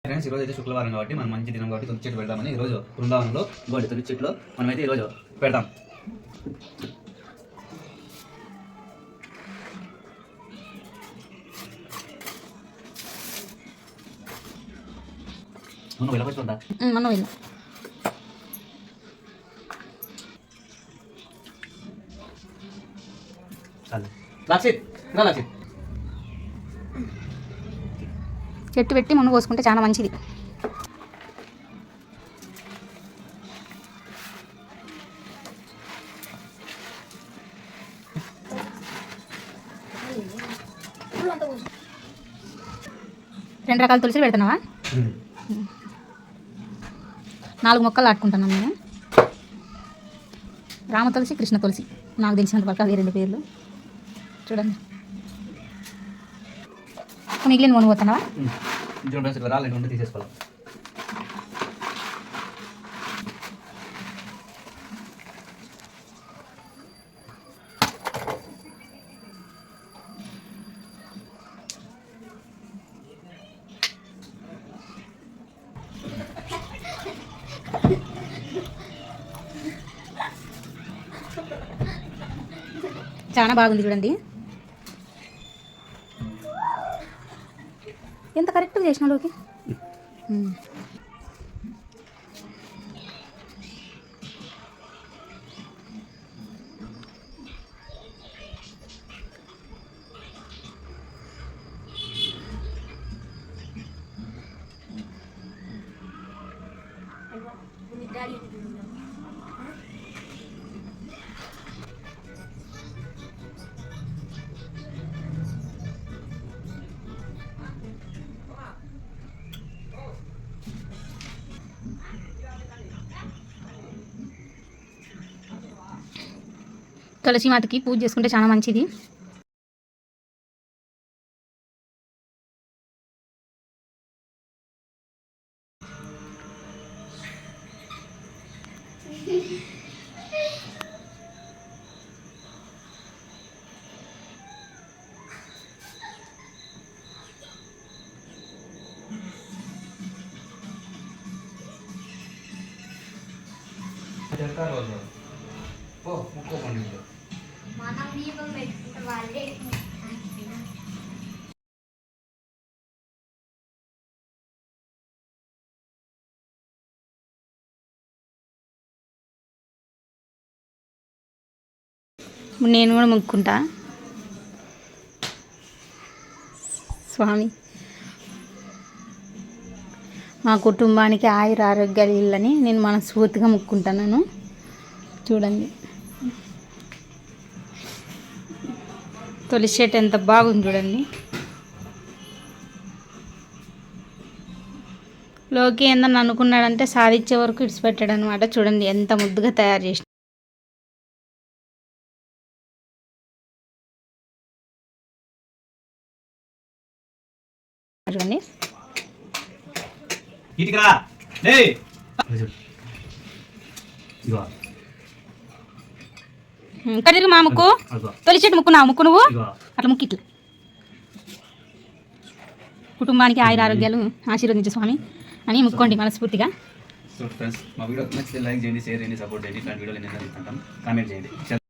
Friends ఈరోజు అయితే శుక్రవారం కాబట్టి మనం మంచి దినం కాబట్టి తులసి చెట్టు పెడదామని ఈరోజు బృందావనంలో గోడి తులసి చెట్లు మనమైతే ఈరోజు పెడదాం. మనం వెళ్ళకొచ్చుకుందా మనం వెళ్ళాం. లక్షిత్ లక్షిత్ చెట్టు పెట్టి మున్ను పోసుకుంటే చాలా మంచిది. రెండు రకాల తులసిలు పెడుతున్నావా? 4 మొక్కలు నాటుకుంటున్నాను నేను. రామ తులసి, కృష్ణ తులసి, నాకు తెలిసినంత వరకు అవి 2 పేర్లు. చూడండి మిగిలిన మును పోతున్నావా? రాలేదు తీసేసుకోవాలి. చాలా బాగుంది చూడండి. ఎంత కరెక్ట్గా చేసిన లోకి. తులసి మాతకి పూజ చేసుకుంటే చాలా మంచిది. నేను కూడా మొక్కుకుంటా. స్వామి మా కుటుంబానికి ఆయుర ఆరోగ్యాలు ఇల్లని నేను మనస్ఫూర్తిగా మొక్కుంటున్నాను. చూడండి తులసి చెట్టు ఎంత బాగుంది చూడండి. లోకి ఏందని అనుకున్నాడంటే సాధించే వరకు ఇడిచిపెట్టాడు అనమాట. చూడండి ఎంత ముద్దుగా తయారు చేసి. చూడండి ఇక్కడ తిరిగి మా ముక్కు తొలి చెట్టు ముక్కు నా ముక్కు నువ్వు అట్లా ముక్కు ఇట్లా. కుటుంబానికి ఆయుర ఆరోగ్యాలు ఆశీర్వదించు స్వామి అని ముక్కోండి మనస్ఫూర్తిగా. సో ఫ్రెండ్స్ మా వీడియో నచ్చితే లైక్ చేయండి, షేర్ చేయండి, సపోర్ట్ చేయండి. ఇట్లాంటి వీడియోలు నేను కామెంట్ చేయండి.